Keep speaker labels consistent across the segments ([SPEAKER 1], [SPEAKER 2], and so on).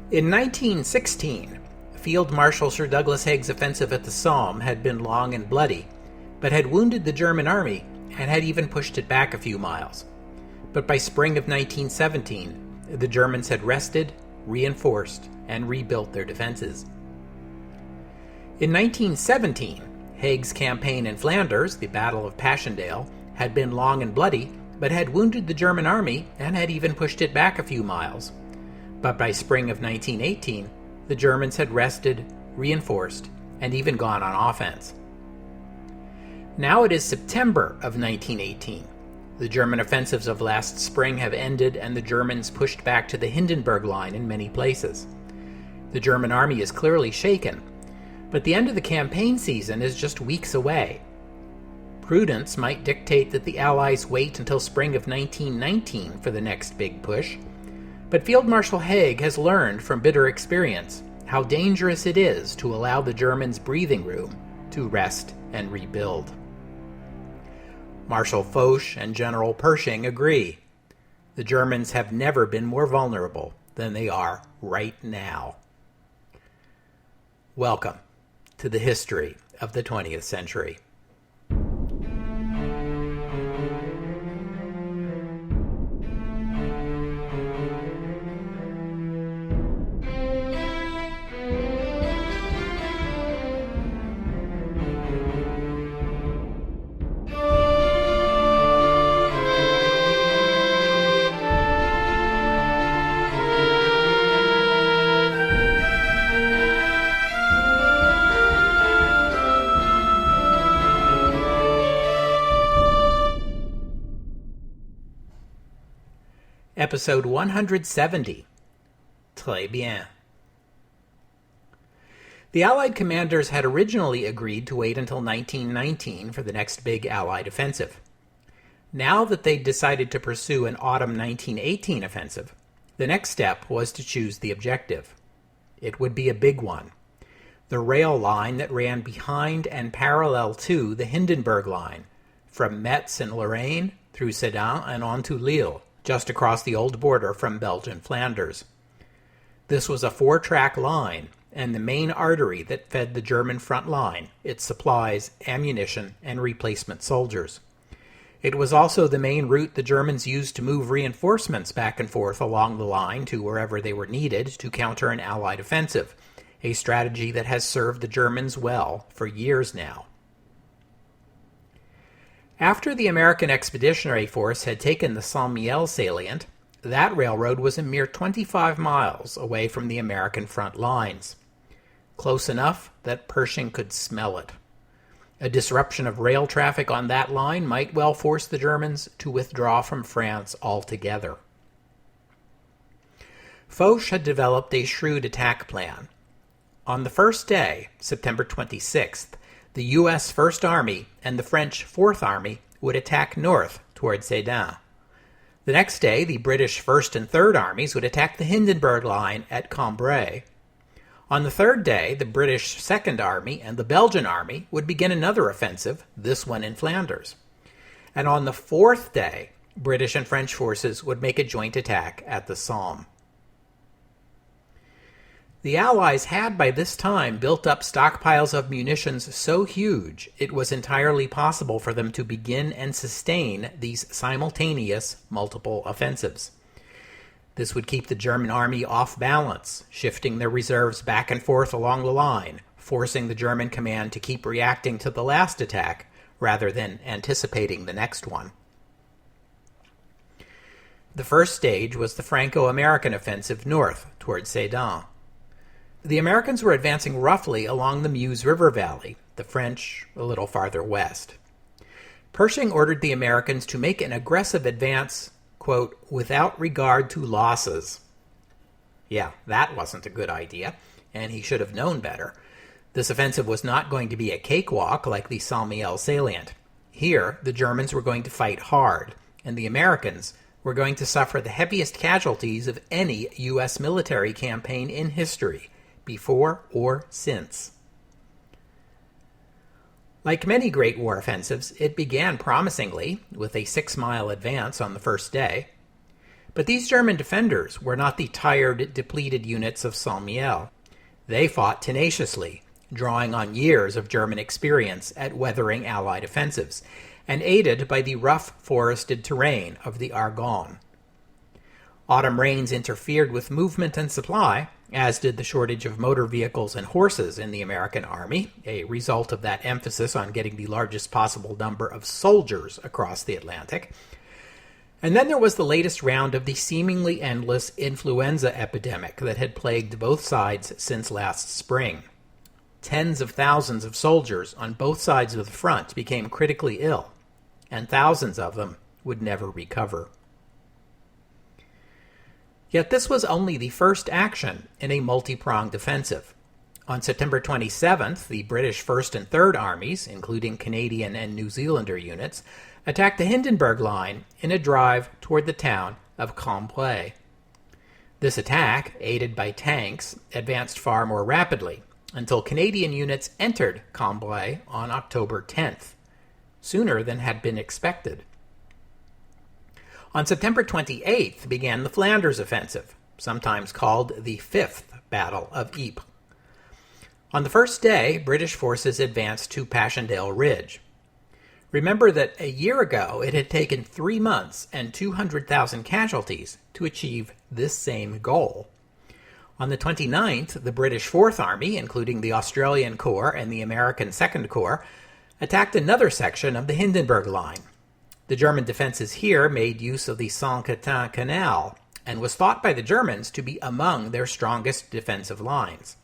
[SPEAKER 1] In 1916, Field Marshal Sir Douglas Haig's offensive at the Somme had been long and bloody, but had wounded the German army and had even pushed it back a few miles. But by spring of 1917, the Germans had rested, reinforced, and rebuilt their defenses. In 1917, Haig's campaign in Flanders, the Battle of Passchendaele, had been long and bloody, but had wounded the German army and had even pushed it back a few miles. But by spring of 1918, the Germans had rested, reinforced, and even gone on offense. Now it is September of 1918. The German offensives of last spring have ended, and the Germans pushed back to the Hindenburg Line in many places. The German army is clearly shaken, but the end of the campaign season is just weeks away. Prudence might dictate that the Allies wait until spring of 1919 for the next big push, but Field Marshal Haig has learned from bitter experience how dangerous it is to allow the Germans breathing room to rest and rebuild. Marshal Foch and General Pershing agree. The Germans have never been more vulnerable than they are right now. Welcome to the history of the 20th century. Episode 170, Très Bien. The Allied commanders had originally agreed to wait until 1919 for the next big Allied offensive. Now that they'd decided to pursue an autumn 1918 offensive, the next step was to choose the objective. It would be a big one. The rail line that ran behind and parallel to the Hindenburg Line, from Metz in Lorraine through Sedan and on to Lille, just across the old border from Belgian Flanders. This was a 4-track line, and the main artery that fed the German front line, its supplies, ammunition, and replacement soldiers. It was also the main route the Germans used to move reinforcements back and forth along the line to wherever they were needed to counter an Allied offensive, a strategy that has served the Germans well for years now. After the American Expeditionary Force had taken the Saint-Mihiel salient, that railroad was a mere 25 miles away from the American front lines. Close enough that Pershing could smell it. A disruption of rail traffic on that line might well force the Germans to withdraw from France altogether. Foch had developed a shrewd attack plan. On the first day, September 26th, the U.S. First Army and the French Fourth Army would attack north toward Sedan. The next day, the British First and Third Armies would attack the Hindenburg Line at Cambrai. On the third day, the British Second Army and the Belgian Army would begin another offensive, this one in Flanders. And on the fourth day, British and French forces would make a joint attack at the Somme. The Allies had by this time built up stockpiles of munitions so huge it was entirely possible for them to begin and sustain these simultaneous multiple offensives. This would keep the German army off balance, shifting their reserves back and forth along the line, forcing the German command to keep reacting to the last attack rather than anticipating the next one. The first stage was the Franco-American offensive north toward Sedan. The Americans were advancing roughly along the Meuse River Valley, the French a little farther west. Pershing ordered the Americans to make an aggressive advance, quote, without regard to losses. Yeah, that wasn't a good idea, and he should have known better. This offensive was not going to be a cakewalk like the Saint-Mihiel salient. Here, the Germans were going to fight hard, and the Americans were going to suffer the heaviest casualties of any U.S. military campaign in history, before or since. Like many great war offensives, it began promisingly, with a 6-mile advance on the first day. But these German defenders were not the tired, depleted units of Saint-Mihiel. They fought tenaciously, drawing on years of German experience at weathering Allied offensives, and aided by the rough forested terrain of the Argonne. Autumn rains interfered with movement and supply, as did the shortage of motor vehicles and horses in the American Army, a result of that emphasis on getting the largest possible number of soldiers across the Atlantic. And then there was the latest round of the seemingly endless influenza epidemic that had plagued both sides since last spring. Tens of thousands of soldiers on both sides of the front became critically ill, and thousands of them would never recover. Yet this was only the first action in a multi-pronged offensive. On September 27th, the British 1st and 3rd Armies, including Canadian and New Zealander units, attacked the Hindenburg Line in a drive toward the town of Cambrai. This attack, aided by tanks, advanced far more rapidly, until Canadian units entered Cambrai on October 10th, sooner than had been expected. On September 28th began the Flanders Offensive, sometimes called the Fifth Battle of Ypres. On the first day, British forces advanced to Passchendaele Ridge. Remember that a year ago it had taken 3 months and 200,000 casualties to achieve this same goal. On the 29th, the British Fourth Army, including the Australian Corps and the American Second Corps, attacked another section of the Hindenburg Line. The German defenses here made use of the Saint-Quentin Canal, and was thought by the Germans to be among their strongest defensive lines.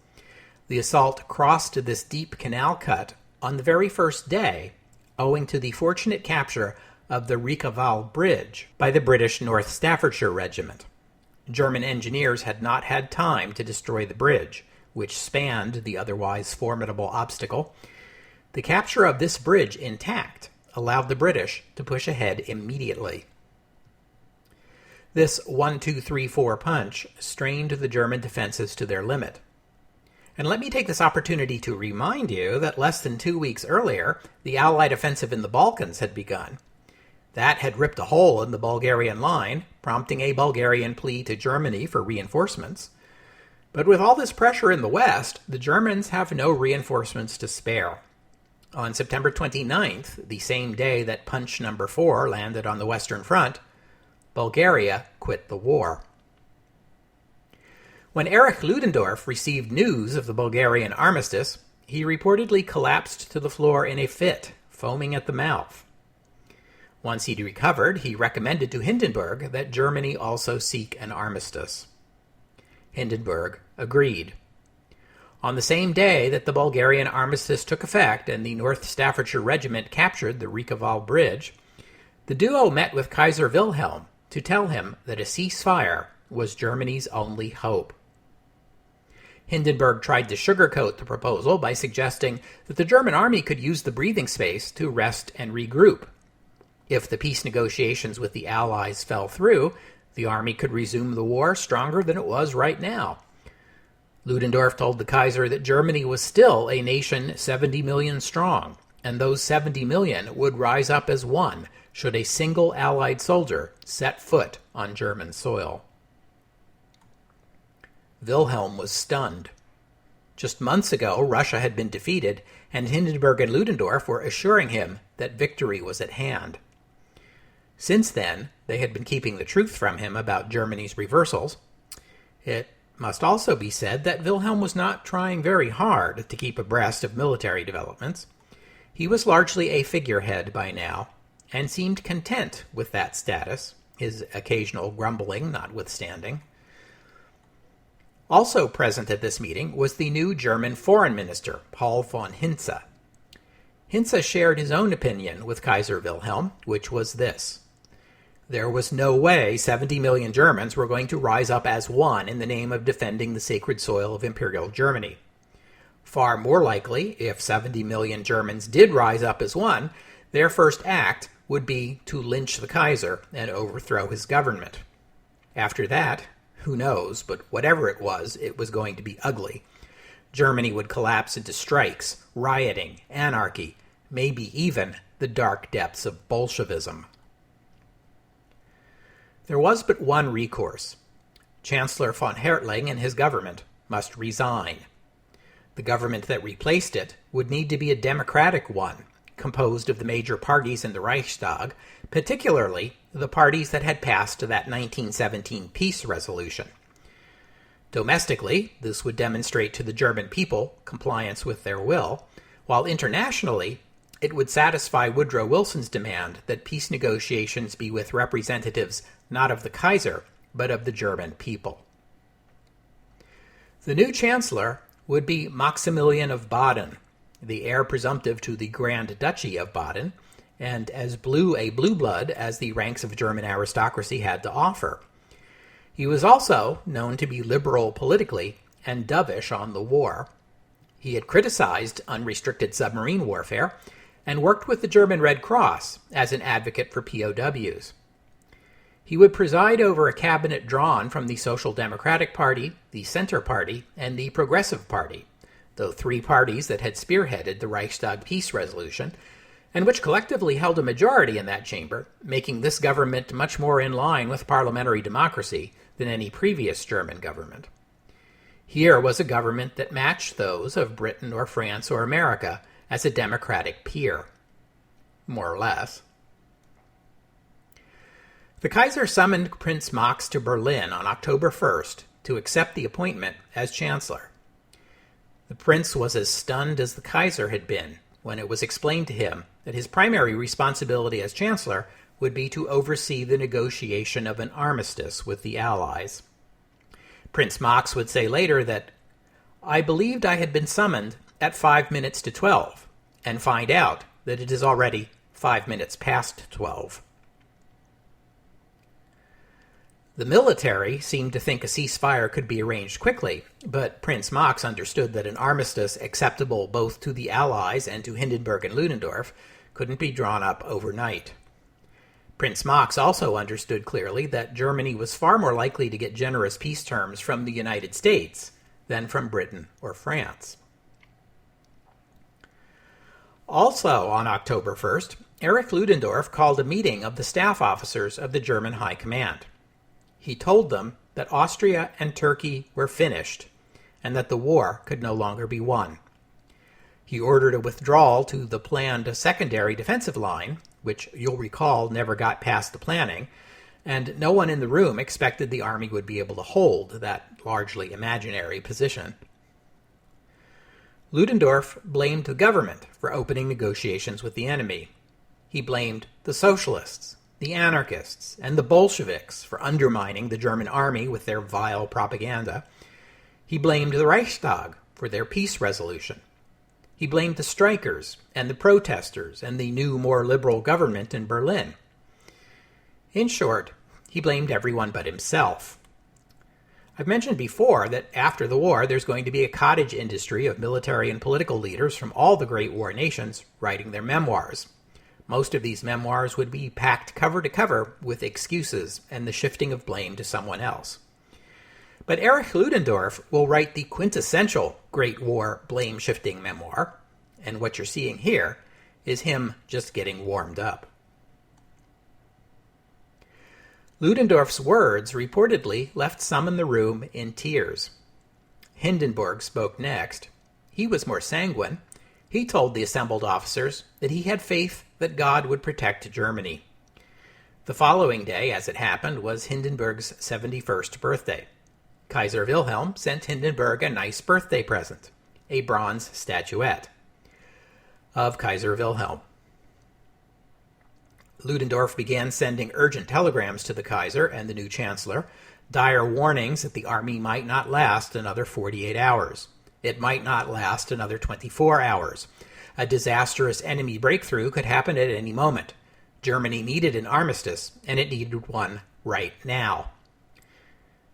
[SPEAKER 1] The assault crossed this deep canal cut on the very first day, owing to the fortunate capture of the Riekeval Bridge by the British North Staffordshire Regiment. German engineers had not had time to destroy the bridge, which spanned the otherwise formidable obstacle. The capture of this bridge intact allowed the British to push ahead immediately. This 1-2-3-4 punch strained the German defenses to their limit. And let me take this opportunity to remind you that less than 2 weeks earlier, the Allied offensive in the Balkans had begun. That had ripped a hole in the Bulgarian line, prompting a Bulgarian plea to Germany for reinforcements. But with all this pressure in the West, the Germans have no reinforcements to spare. On September 29th, the same day that punch number 4 landed on the Western Front, Bulgaria quit the war. When Erich Ludendorff received news of the Bulgarian armistice, he reportedly collapsed to the floor in a fit, foaming at the mouth. Once he'd recovered, he recommended to Hindenburg that Germany also seek an armistice. Hindenburg agreed. On the same day that the Bulgarian armistice took effect and the North Staffordshire Regiment captured the Riekeval Bridge, the duo met with Kaiser Wilhelm to tell him that a ceasefire was Germany's only hope. Hindenburg tried to sugarcoat the proposal by suggesting that the German army could use the breathing space to rest and regroup. If the peace negotiations with the Allies fell through, the army could resume the war stronger than it was right now. Ludendorff told the Kaiser that Germany was still a nation 70 million strong, and those 70 million would rise up as one should a single Allied soldier set foot on German soil. Wilhelm was stunned. Just months ago, Russia had been defeated, and Hindenburg and Ludendorff were assuring him that victory was at hand. Since then, they had been keeping the truth from him about Germany's reversals. It must also be said that Wilhelm was not trying very hard to keep abreast of military developments. He was largely a figurehead by now, and seemed content with that status, his occasional grumbling notwithstanding. Also present at this meeting was the new German foreign minister, Paul von Hintze. Hintze shared his own opinion with Kaiser Wilhelm, which was this: there was no way 70 million Germans were going to rise up as one in the name of defending the sacred soil of Imperial Germany. Far more likely, if 70 million Germans did rise up as one, their first act would be to lynch the Kaiser and overthrow his government. After that, who knows, but whatever it was going to be ugly. Germany would collapse into strikes, rioting, anarchy, maybe even the dark depths of Bolshevism. There was but one recourse. Chancellor von Hertling and his government must resign. The government that replaced it would need to be a democratic one, composed of the major parties in the Reichstag, particularly the parties that had passed that 1917 peace resolution. Domestically, this would demonstrate to the German people compliance with their will, while internationally, it would satisfy Woodrow Wilson's demand that peace negotiations be with representatives not of the Kaiser, but of the German people. The new chancellor would be Maximilian of Baden, the heir presumptive to the Grand Duchy of Baden, and as blue a blue blood as the ranks of German aristocracy had to offer. He was also known to be liberal politically and dovish on the war. He had criticized unrestricted submarine warfare and worked with the German Red Cross as an advocate for POWs. He would preside over a cabinet drawn from the Social Democratic Party, the Centre Party, and the Progressive Party, the three parties that had spearheaded the Reichstag peace resolution, and which collectively held a majority in that chamber, making this government much more in line with parliamentary democracy than any previous German government. Here was a government that matched those of Britain or France or America as a democratic peer, more or less. The Kaiser summoned Prince Max to Berlin on October 1st to accept the appointment as Chancellor. The prince was as stunned as the Kaiser had been when it was explained to him that his primary responsibility as Chancellor would be to oversee the negotiation of an armistice with the Allies. Prince Max would say later that, "I believed I had been summoned at 5 minutes to 12, and find out that it is already 5 minutes past 12. The military seemed to think a ceasefire could be arranged quickly, but Prince Max understood that an armistice acceptable both to the Allies and to Hindenburg and Ludendorff couldn't be drawn up overnight. Prince Max also understood clearly that Germany was far more likely to get generous peace terms from the United States than from Britain or France. Also on October 1st, Erich Ludendorff called a meeting of the staff officers of the German High Command. He told them that Austria and Turkey were finished, and that the war could no longer be won. He ordered a withdrawal to the planned secondary defensive line, which you'll recall never got past the planning, and no one in the room expected the army would be able to hold that largely imaginary position. Ludendorff blamed the government for opening negotiations with the enemy. He blamed the socialists, the anarchists, and the Bolsheviks for undermining the German army with their vile propaganda. He blamed the Reichstag for their peace resolution. He blamed the strikers and the protesters and the new, more liberal government in Berlin. In short, he blamed everyone but himself. I've mentioned before that after the war there's going to be a cottage industry of military and political leaders from all the great war nations writing their memoirs. Most of these memoirs would be packed cover to cover with excuses and the shifting of blame to someone else. But Erich Ludendorff will write the quintessential Great War blame-shifting memoir, and what you're seeing here is him just getting warmed up. Ludendorff's words reportedly left some in the room in tears. Hindenburg spoke next. He was more sanguine. He told the assembled officers that he had faith that God would protect Germany. The following day, as it happened, was Hindenburg's 71st birthday. Kaiser Wilhelm sent Hindenburg a nice birthday present, a bronze statuette of Kaiser Wilhelm. Ludendorff began sending urgent telegrams to the Kaiser and the new chancellor, dire warnings that the army might not last another 48 hours. It might not last another 24 hours. A disastrous enemy breakthrough could happen at any moment. Germany needed an armistice, and it needed one right now.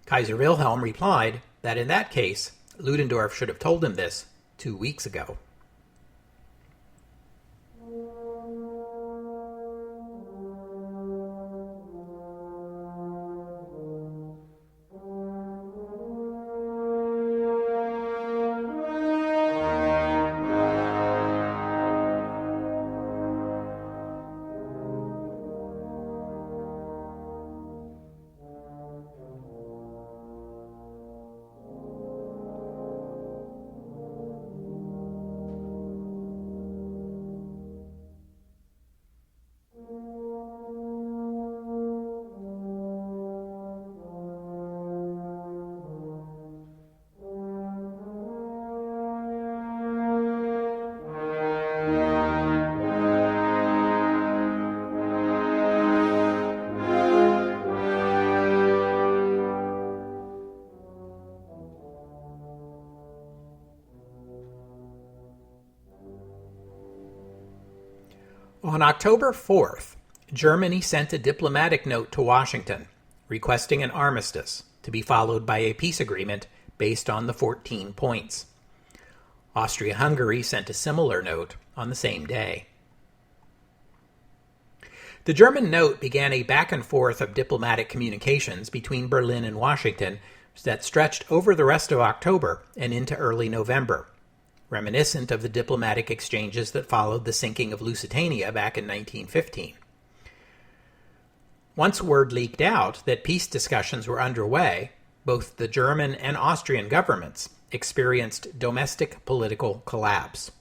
[SPEAKER 1] Kaiser Wilhelm replied that in that case, Ludendorff should have told him this 2 weeks ago. On October 4th, Germany sent a diplomatic note to Washington requesting an armistice to be followed by a peace agreement based on the 14 points. Austria-Hungary sent a similar note on the same day. The German note began a back and forth of diplomatic communications between Berlin and Washington that stretched over the rest of October and into early November, reminiscent of the diplomatic exchanges that followed the sinking of Lusitania back in 1915. Once word leaked out that peace discussions were underway, both the German and Austrian governments experienced domestic political collapse.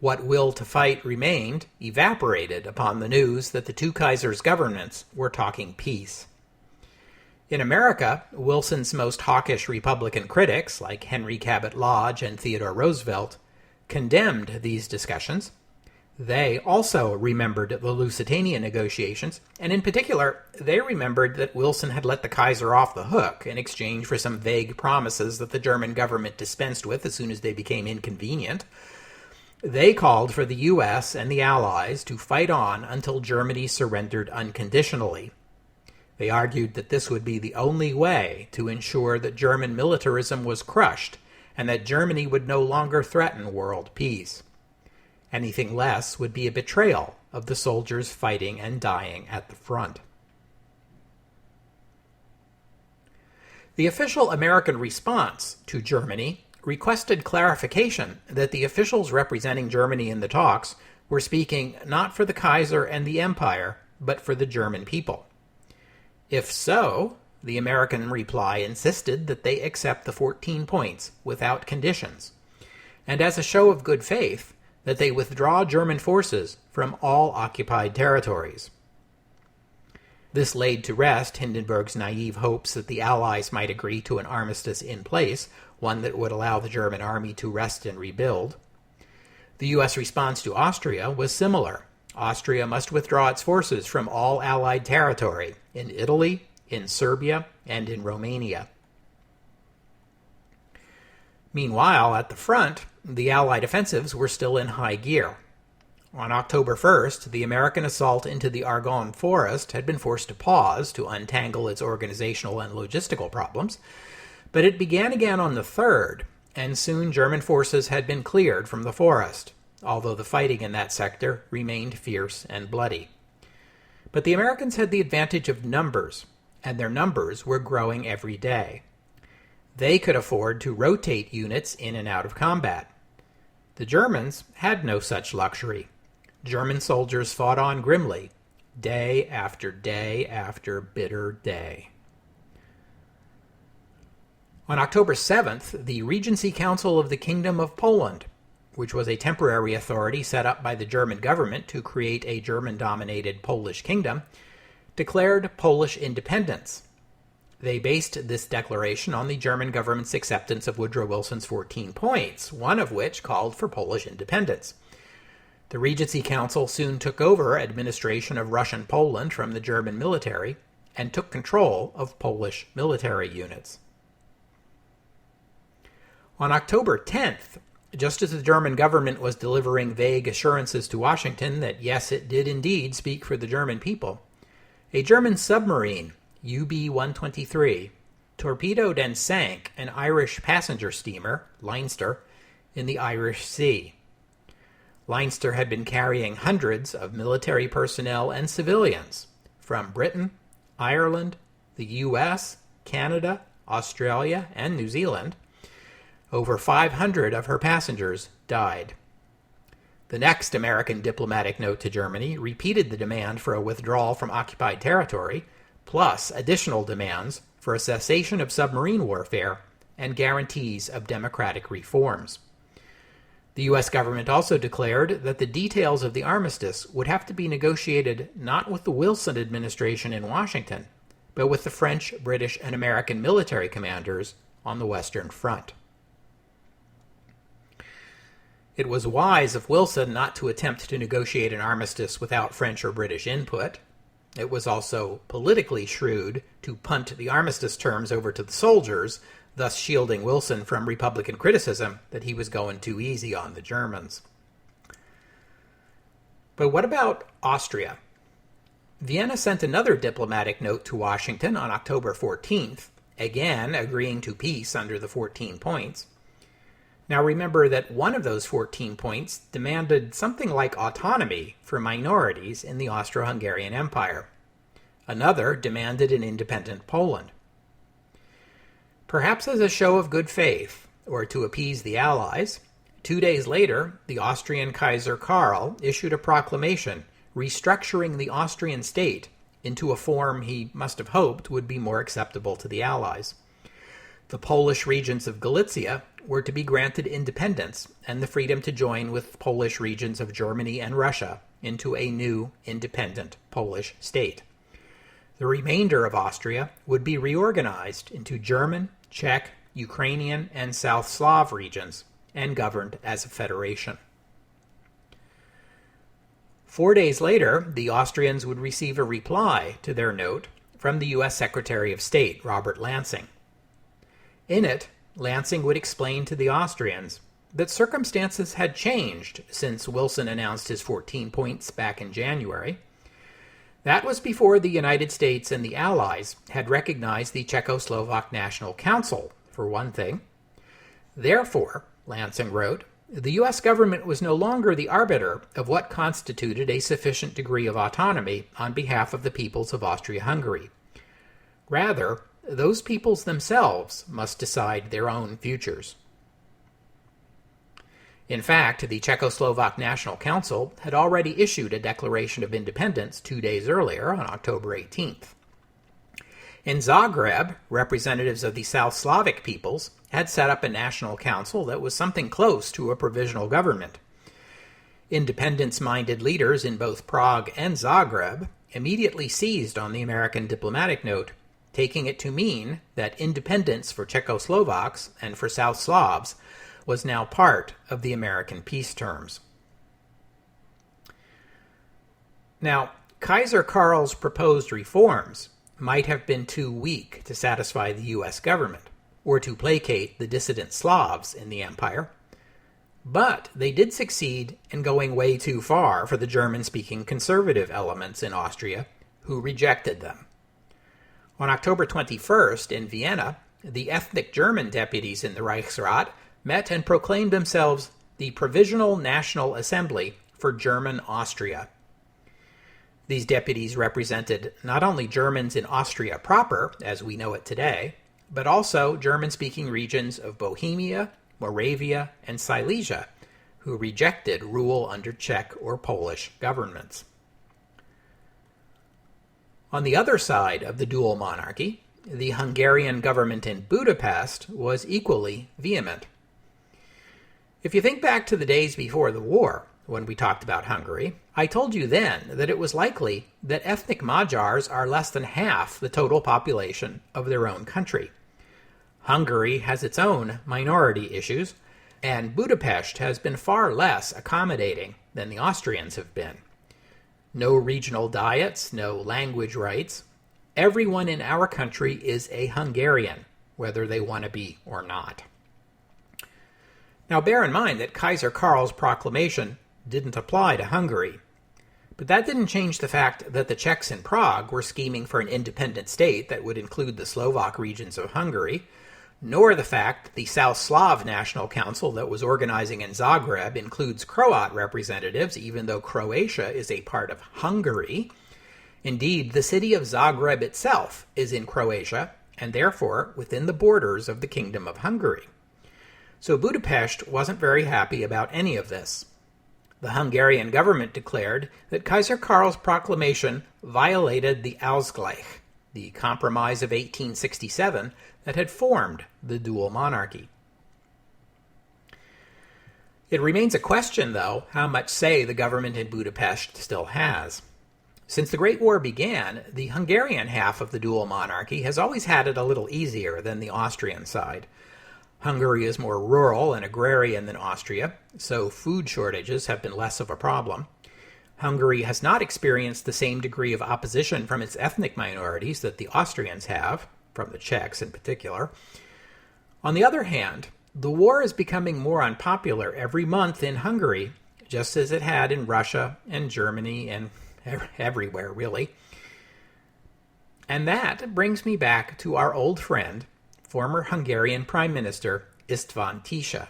[SPEAKER 1] What will to fight remained evaporated upon the news that the two Kaisers' governments were talking peace. In America, Wilson's most hawkish Republican critics, like Henry Cabot Lodge and Theodore Roosevelt, condemned these discussions. They also remembered the Lusitania negotiations, and in particular, they remembered that Wilson had let the Kaiser off the hook in exchange for some vague promises that the German government dispensed with as soon as they became inconvenient. They called for the U.S. and the Allies to fight on until Germany surrendered unconditionally. They argued that this would be the only way to ensure that German militarism was crushed and that Germany would no longer threaten world peace. Anything less would be a betrayal of the soldiers fighting and dying at the front. The official American response to Germany requested clarification that the officials representing Germany in the talks were speaking not for the Kaiser and the Empire, but for the German people. If so, the American reply insisted that they accept the 14 points without conditions, and as a show of good faith, that they withdraw German forces from all occupied territories. This laid to rest Hindenburg's naive hopes that the Allies might agree to an armistice in place, one that would allow the German army to rest and rebuild. The U.S. response to Austria was similar. Austria must withdraw its forces from all Allied territory in Italy, in Serbia, and in Romania. Meanwhile, at the front, the Allied offensives were still in high gear. On October 1st, the American assault into the Argonne Forest had been forced to pause to untangle its organizational and logistical problems, but it began again on the 3rd, and soon German forces had been cleared from the forest, although the fighting in that sector remained fierce and bloody. But the Americans had the advantage of numbers, and their numbers were growing every day. They could afford to rotate units in and out of combat. The Germans had no such luxury. German soldiers fought on grimly, day after bitter day. On October 7th, the Regency Council of the Kingdom of Poland, which was a temporary authority set up by the German government to create a German-dominated Polish kingdom, declared Polish independence. They based this declaration on the German government's acceptance of Woodrow Wilson's 14 points, one of which called for Polish independence. The Regency Council soon took over administration of Russian Poland from the German military and took control of Polish military units. On October 10th, just as the German government was delivering vague assurances to Washington that yes, it did indeed speak for the German people, a German submarine, UB-123, torpedoed and sank an Irish passenger steamer, Leinster, in the Irish Sea. Leinster had been carrying hundreds of military personnel and civilians from Britain, Ireland, the U.S., Canada, Australia, and New Zealand. Over 500 of her passengers died. The next American diplomatic note to Germany repeated the demand for a withdrawal from occupied territory, plus additional demands for a cessation of submarine warfare and guarantees of democratic reforms. The U.S. government also declared that the details of the armistice would have to be negotiated not with the Wilson administration in Washington, but with the French, British, and American military commanders on the Western Front. It was wise of Wilson not to attempt to negotiate an armistice without French or British input. It was also politically shrewd to punt the armistice terms over to the soldiers, thus shielding Wilson from Republican criticism that he was going too easy on the Germans. But what about Austria? Vienna sent another diplomatic note to Washington on October 14th, again agreeing to peace under the 14 points. Now remember that one of those 14 points demanded something like autonomy for minorities in the Austro-Hungarian Empire. Another demanded an independent Poland. Perhaps as a show of good faith, or to appease the Allies, 2 days later, the Austrian Kaiser Karl issued a proclamation restructuring the Austrian state into a form he must have hoped would be more acceptable to the Allies. The Polish regions of Galicia were to be granted independence and the freedom to join with Polish regions of Germany and Russia into a new independent Polish state. The remainder of Austria would be reorganized into German, Czech, Ukrainian, and South Slav regions and governed as a federation. 4 days later, the Austrians would receive a reply to their note from the U.S. Secretary of State, Robert Lansing. In it, Lansing would explain to the Austrians that circumstances had changed since Wilson announced his 14 points back in January. That was before the United States and the Allies had recognized the Czechoslovak National Council, for one thing. Therefore, Lansing wrote, the U.S. government was no longer the arbiter of what constituted a sufficient degree of autonomy on behalf of the peoples of Austria-Hungary. Rather, those peoples themselves must decide their own futures. In fact, the Czechoslovak National Council had already issued a declaration of independence 2 days earlier, on October 18th. In Zagreb, representatives of the South Slavic peoples had set up a national council that was something close to a provisional government. Independence-minded leaders in both Prague and Zagreb immediately seized on the American diplomatic note, taking it to mean that independence for Czechoslovaks and for South Slavs was now part of the American peace terms. Now, Kaiser Karl's proposed reforms might have been too weak to satisfy the U.S. government, or to placate the dissident Slavs in the empire, but they did succeed in going way too far for the German-speaking conservative elements in Austria, who rejected them. On October 21st, in Vienna, the ethnic German deputies in the Reichsrat met and proclaimed themselves the Provisional National Assembly for German Austria. These deputies represented not only Germans in Austria proper, as we know it today, but also German-speaking regions of Bohemia, Moravia, and Silesia, who rejected rule under Czech or Polish governments. On the other side of the dual monarchy, the Hungarian government in Budapest was equally vehement. If you think back to the days before the war, when we talked about Hungary, I told you then that it was likely that ethnic Magyars are less than half the total population of their own country. Hungary has its own minority issues, and Budapest has been far less accommodating than the Austrians have been. No regional diets, no language rights. Everyone in our country is a Hungarian, whether they want to be or not. Now bear in mind that Kaiser Karl's proclamation didn't apply to Hungary, but that didn't change the fact that the Czechs in Prague were scheming for an independent state that would include the Slovak regions of Hungary, nor the fact that the South Slav National Council that was organizing in Zagreb includes Croat representatives, even though Croatia is a part of Hungary. Indeed, the city of Zagreb itself is in Croatia, and therefore within the borders of the Kingdom of Hungary. So Budapest wasn't very happy about any of this. The Hungarian government declared that Kaiser Karl's proclamation violated the Ausgleich, the Compromise of 1867 that had formed the dual monarchy. It remains a question, though, how much say the government in Budapest still has. Since the Great War began, the Hungarian half of the dual monarchy has always had it a little easier than the Austrian side. Hungary is more rural and agrarian than Austria, so food shortages have been less of a problem. Hungary has not experienced the same degree of opposition from its ethnic minorities that the Austrians have, from the Czechs in particular. On the other hand, the war is becoming more unpopular every month in Hungary just as it had in Russia and Germany and everywhere, really. And that brings me back to our old friend, former Hungarian Prime Minister István Tisza.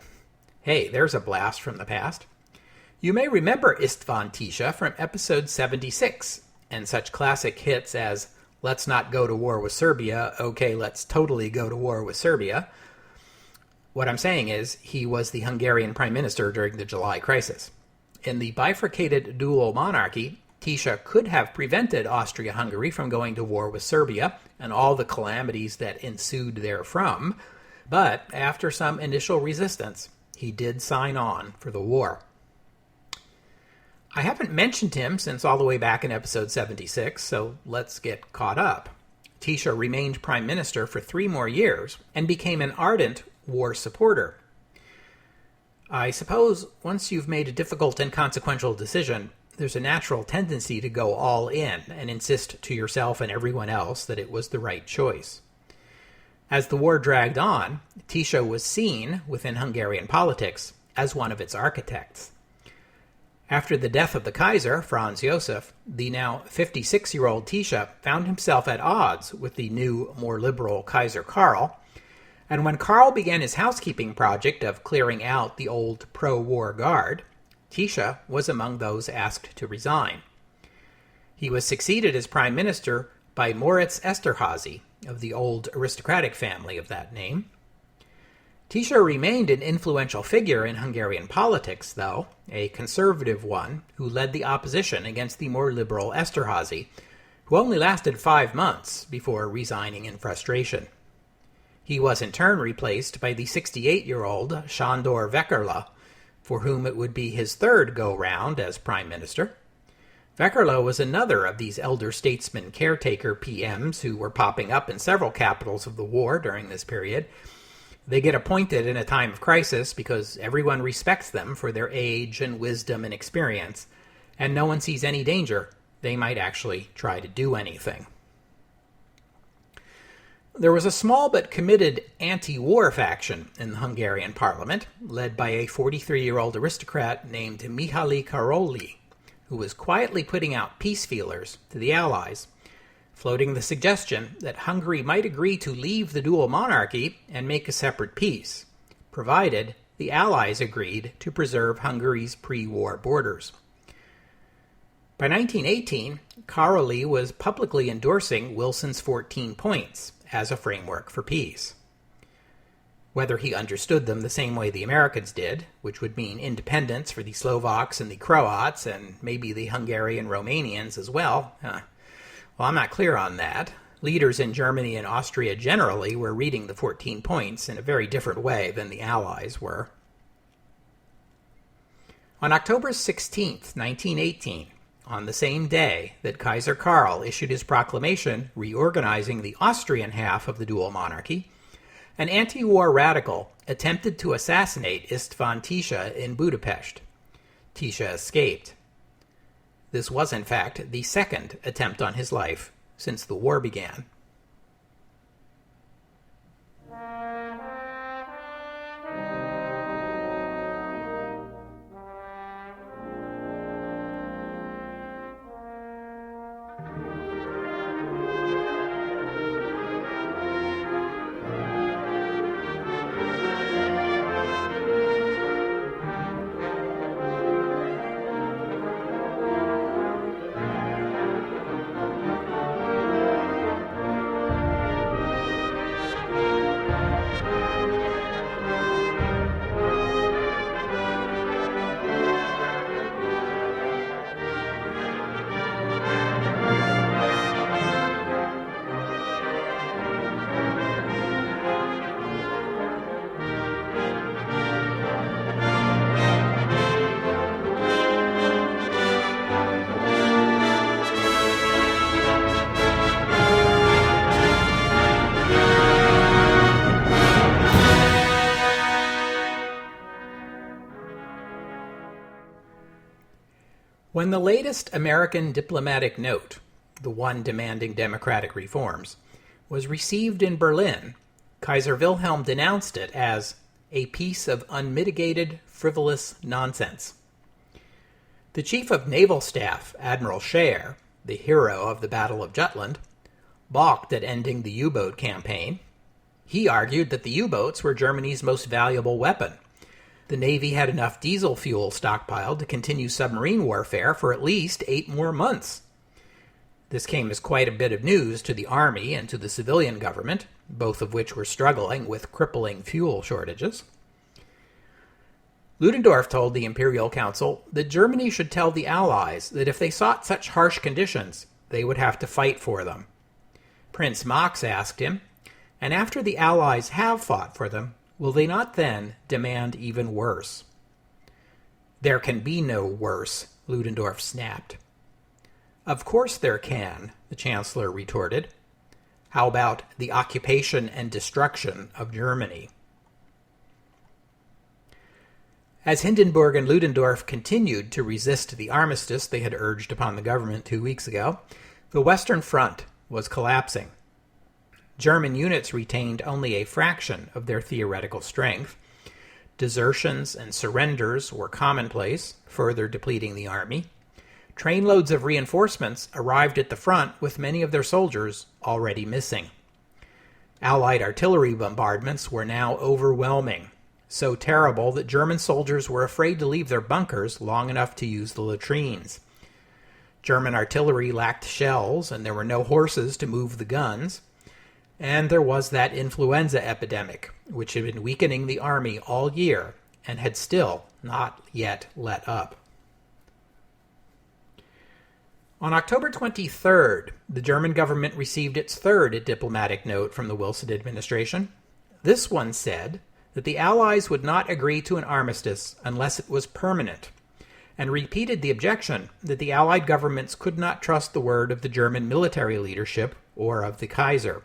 [SPEAKER 1] Hey, there's a blast from the past. You may remember István Tisza from episode 76, and such classic hits as "Let's not go to war with Serbia, okay, let's totally go to war with Serbia." What I'm saying is, he was the Hungarian Prime Minister during the July crisis. In the bifurcated dual monarchy, Tisza could have prevented Austria-Hungary from going to war with Serbia and all the calamities that ensued therefrom, but after some initial resistance, he did sign on for the war. I haven't mentioned him since all the way back in episode 76, so let's get caught up. Tisza remained prime minister for 3 more years and became an ardent war supporter. I suppose once you've made a difficult and consequential decision, there's a natural tendency to go all in and insist to yourself and everyone else that it was the right choice. As the war dragged on, Tisza was seen within Hungarian politics as one of its architects. After the death of the Kaiser, Franz Josef, the now 56-year-old Tisza found himself at odds with the new, more liberal Kaiser Karl, and when Karl began his housekeeping project of clearing out the old pro-war guard, Tisza was among those asked to resign. He was succeeded as prime minister by Moritz Esterházy, of the old aristocratic family of that name. Tisza remained an influential figure in Hungarian politics, though, a conservative one who led the opposition against the more liberal Esterházy, who only lasted 5 months before resigning in frustration. He was in turn replaced by the 68-year-old Sándor Wekerle, for whom it would be his 3rd go-round as prime minister. Wekerle was another of these elder statesman caretaker PMs who were popping up in several capitals of the war during this period. They get appointed in a time of crisis because everyone respects them for their age and wisdom and experience, and no one sees any danger they might actually try to do anything. There was a small but committed anti-war faction in the Hungarian parliament, led by a 43-year-old aristocrat named Mihály Károly, who was quietly putting out peace feelers to the Allies, floating the suggestion that Hungary might agree to leave the dual monarchy and make a separate peace, provided the Allies agreed to preserve Hungary's pre-war borders. By 1918, Károly was publicly endorsing Wilson's 14 points as a framework for peace. Whether he understood them the same way the Americans did, which would mean independence for the Slovaks and the Croats, and maybe the Hungarian Romanians as well, I'm not clear on that. Leaders in Germany and Austria generally were reading the 14 points in a very different way than the Allies were. On October 16, 1918, on the same day that Kaiser Karl issued his proclamation reorganizing the Austrian half of the dual monarchy, an anti-war radical attempted to assassinate István Tisza in Budapest. Tisza escaped. This was, in fact, the 2nd attempt on his life since the war began. When the latest American diplomatic note, the one demanding democratic reforms, was received in Berlin, Kaiser Wilhelm denounced it as a piece of unmitigated, frivolous nonsense. The Chief of Naval Staff, Admiral Scheer, the hero of the Battle of Jutland, balked at ending the U-boat campaign. He argued that the U-boats were Germany's most valuable weapon. The Navy had enough diesel fuel stockpiled to continue submarine warfare for at least 8 more months. This came as quite a bit of news to the Army and to the civilian government, both of which were struggling with crippling fuel shortages. Ludendorff told the Imperial Council that Germany should tell the Allies that if they sought such harsh conditions, they would have to fight for them. Prince Max asked him, "And after the Allies have fought for them, will they not then demand even worse?" "There can be no worse," Ludendorff snapped. "Of course there can," the Chancellor retorted. "How about the occupation and destruction of Germany?" As Hindenburg and Ludendorff continued to resist the armistice they had urged upon the government 2 weeks ago, the Western Front was collapsing. German units retained only a fraction of their theoretical strength. Desertions and surrenders were commonplace, further depleting the army. Trainloads of reinforcements arrived at the front with many of their soldiers already missing. Allied artillery bombardments were now overwhelming, so terrible that German soldiers were afraid to leave their bunkers long enough to use the latrines. German artillery lacked shells, and there were no horses to move the guns. And there was that influenza epidemic, which had been weakening the army all year and had still not yet let up. On October 23rd, the German government received its third diplomatic note from the Wilson administration. This one said that the Allies would not agree to an armistice unless it was permanent, and repeated the objection that the Allied governments could not trust the word of the German military leadership or of the Kaiser.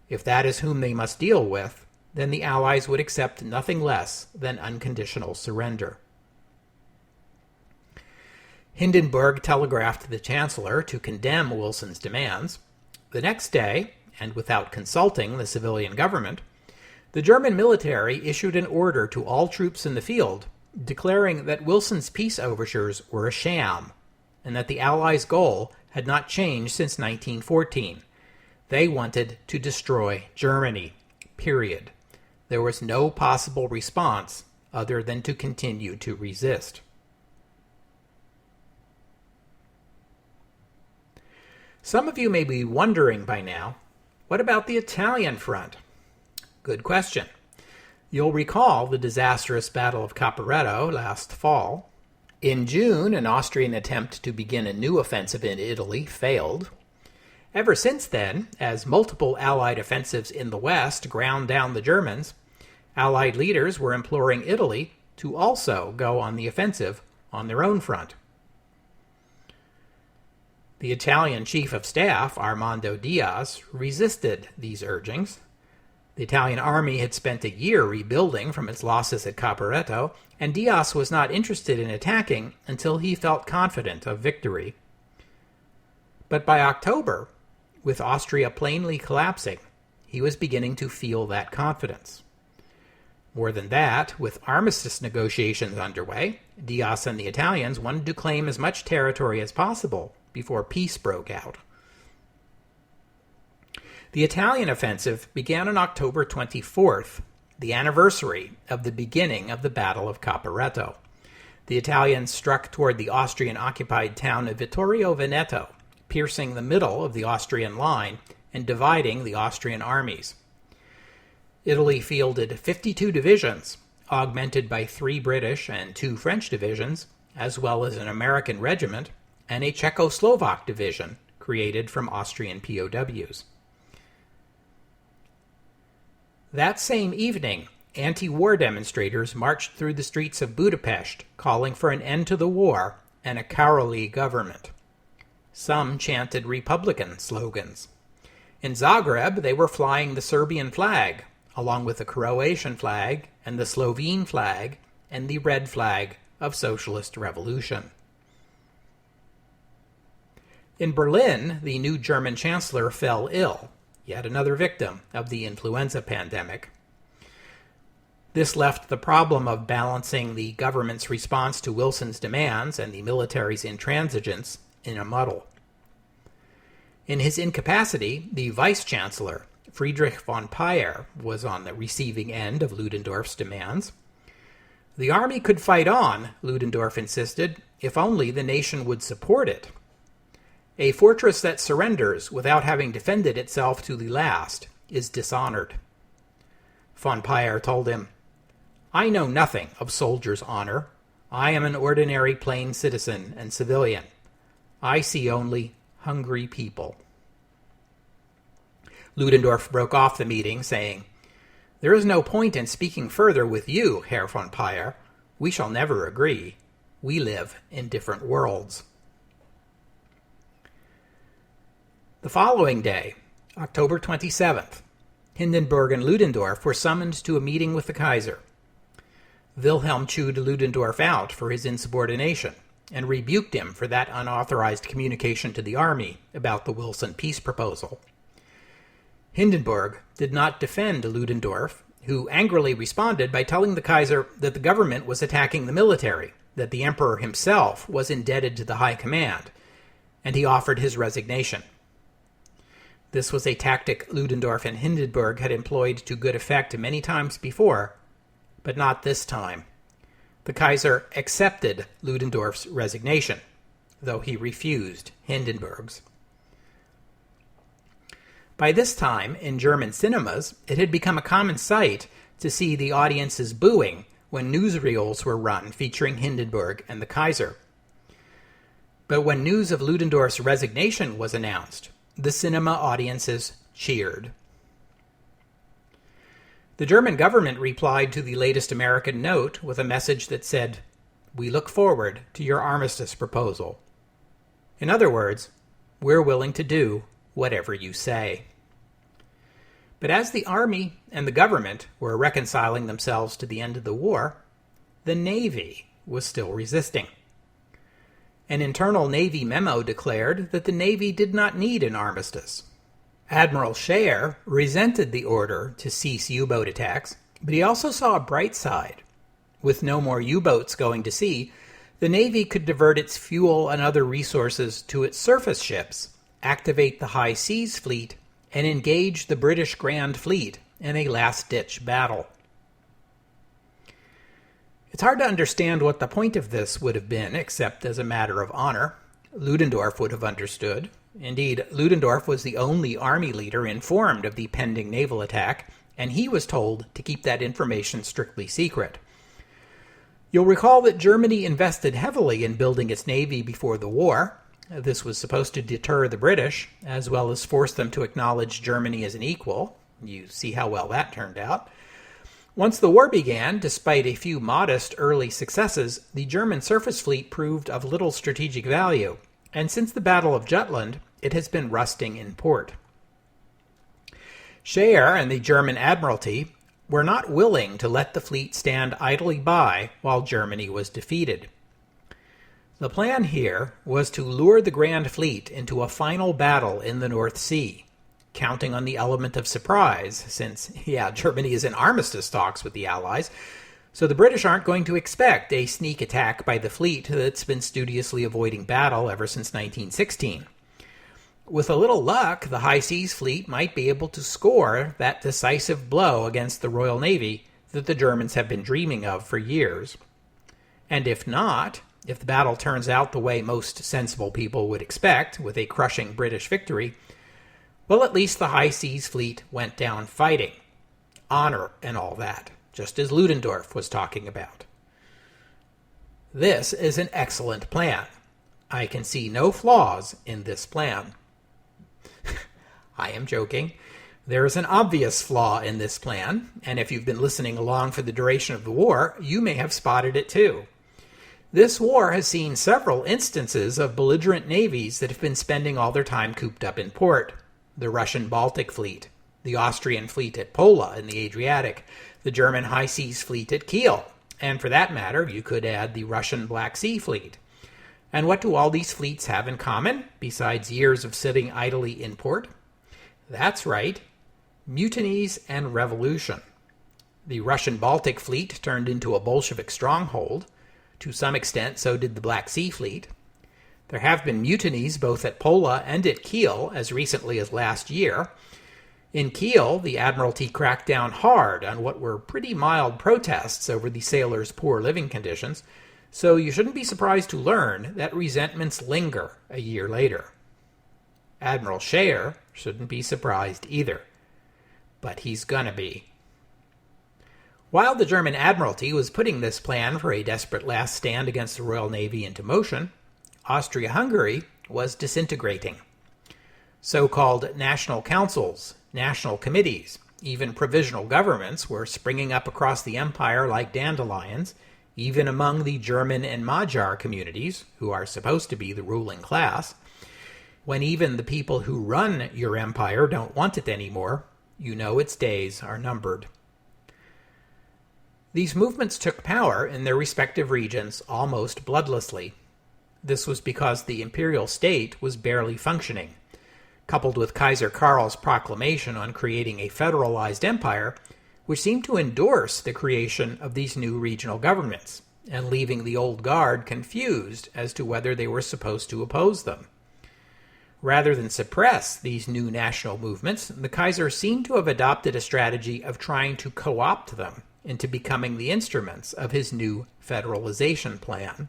[SPEAKER 1] If that is whom they must deal with, then the Allies would accept nothing less than unconditional surrender. Hindenburg telegraphed the Chancellor to condemn Wilson's demands. The next day, and without consulting the civilian government, the German military issued an order to all troops in the field declaring that Wilson's peace overtures were a sham, and that the Allies' goal had not changed since 1914. They wanted to destroy Germany, period. There was no possible response other than to continue to resist. Some of you may be wondering by now, what about the Italian front? Good question. You'll recall the disastrous Battle of Caporetto last fall. In June, an Austrian attempt to begin a new offensive in Italy failed. Ever since then, as multiple Allied offensives in the West ground down the Germans, Allied leaders were imploring Italy to also go on the offensive on their own front. The Italian Chief of Staff, Armando Diaz, resisted these urgings. The Italian army had spent a year rebuilding from its losses at Caporetto, and Diaz was not interested in attacking until he felt confident of victory. But by October, with Austria plainly collapsing, he was beginning to feel that confidence. More than that, with armistice negotiations underway, Diaz and the Italians wanted to claim as much territory as possible before peace broke out. The Italian offensive began on October 24th, the anniversary of the beginning of the Battle of Caporetto. The Italians struck toward the Austrian-occupied town of Vittorio Veneto, piercing the middle of the Austrian line and dividing the Austrian armies. Italy fielded 52 divisions, augmented by 3 British and 2 French divisions, as well as an American regiment, and a Czechoslovak division created from Austrian POWs. That same evening, anti-war demonstrators marched through the streets of Budapest, calling for an end to the war and a Károlyi government. Some chanted Republican slogans. In Zagreb, they were flying the Serbian flag, along with the Croatian flag and the Slovene flag and the red flag of socialist revolution. In Berlin, the new German chancellor fell ill, yet another victim of the influenza pandemic. This left the problem of balancing the government's response to Wilson's demands and the military's intransigence in a muddle. In his incapacity, the vice-chancellor, Friedrich von Payer, was on the receiving end of Ludendorff's demands. The army could fight on, Ludendorff insisted, if only the nation would support it. A fortress that surrenders without having defended itself to the last is dishonored. Von Payer told him, "I know nothing of soldiers' honor. I am an ordinary plain citizen and civilian. I see only hungry people." Ludendorff broke off the meeting, saying, "There is no point in speaking further with you, Herr von Payer. We shall never agree. We live in different worlds." The following day, October 27th, Hindenburg and Ludendorff were summoned to a meeting with the Kaiser. Wilhelm chewed Ludendorff out for his insubordination and rebuked him for that unauthorized communication to the army about the Wilson peace proposal. Hindenburg did not defend Ludendorff, who angrily responded by telling the Kaiser that the government was attacking the military, that the emperor himself was indebted to the high command, and he offered his resignation. This was a tactic Ludendorff and Hindenburg had employed to good effect many times before, but not this time. The Kaiser accepted Ludendorff's resignation, though he refused Hindenburg's. By this time, in German cinemas, it had become a common sight to see the audiences booing when newsreels were run featuring Hindenburg and the Kaiser. But when news of Ludendorff's resignation was announced, the cinema audiences cheered. The German government replied to the latest American note with a message that said, "We look forward to your armistice proposal." In other words, we're willing to do whatever you say. But as the army and the government were reconciling themselves to the end of the war, the Navy was still resisting. An internal Navy memo declared that the Navy did not need an armistice. Admiral Scheer resented the order to cease U-boat attacks, but he also saw a bright side. With no more U-boats going to sea, the Navy could divert its fuel and other resources to its surface ships, activate the High Seas Fleet, and engage the British Grand Fleet in a last-ditch battle. It's hard to understand what the point of this would have been, except as a matter of honor. Ludendorff would have understood. Indeed, Ludendorff was the only army leader informed of the pending naval attack, and he was told to keep that information strictly secret. You'll recall that Germany invested heavily in building its navy before the war. This was supposed to deter the British, as well as force them to acknowledge Germany as an equal. You see how well that turned out. Once the war began, despite a few modest early successes, the German surface fleet proved of little strategic value, and since the Battle of Jutland, it has been rusting in port. Scheer and the German Admiralty were not willing to let the fleet stand idly by while Germany was defeated. The plan here was to lure the Grand Fleet into a final battle in the North Sea, counting on the element of surprise, since, Germany is in armistice talks with the Allies, so the British aren't going to expect a sneak attack by the fleet that's been studiously avoiding battle ever since 1916. With a little luck, the High Seas Fleet might be able to score that decisive blow against the Royal Navy that the Germans have been dreaming of for years. And if not, if the battle turns out the way most sensible people would expect, with a crushing British victory, well, at least the High Seas Fleet went down fighting. Honor and all that, just as Ludendorff was talking about. This is an excellent plan. I can see no flaws in this plan. I am joking. There is an obvious flaw in this plan, and if you've been listening along for the duration of the war, you may have spotted it too. This war has seen several instances of belligerent navies that have been spending all their time cooped up in port. The Russian Baltic Fleet, the Austrian fleet at Pola in the Adriatic, the German High Seas Fleet at Kiel, and for that matter, you could add the Russian Black Sea Fleet. And what do all these fleets have in common, besides years of sitting idly in port? That's right, mutinies and revolution. The Russian Baltic Fleet turned into a Bolshevik stronghold. To some extent, so did the Black Sea Fleet. There have been mutinies both at Pola and at Kiel as recently as last year. In Kiel, the Admiralty cracked down hard on what were pretty mild protests over the sailors' poor living conditions, so you shouldn't be surprised to learn that resentments linger a year later. Admiral Scheer shouldn't be surprised either, but he's gonna be. While the German Admiralty was putting this plan for a desperate last stand against the Royal Navy into motion, Austria-Hungary was disintegrating. So-called national councils, national committees, even provisional governments were springing up across the empire like dandelions, even among the German and Magyar communities, who are supposed to be the ruling class. When even the people who run your empire don't want it anymore, you know its days are numbered. These movements took power in their respective regions almost bloodlessly. This was because the imperial state was barely functioning. Coupled with Kaiser Karl's proclamation on creating a federalized empire, which seemed to endorse the creation of these new regional governments, and leaving the old guard confused as to whether they were supposed to oppose them. Rather than suppress these new national movements, the Kaiser seemed to have adopted a strategy of trying to co-opt them into becoming the instruments of his new federalization plan.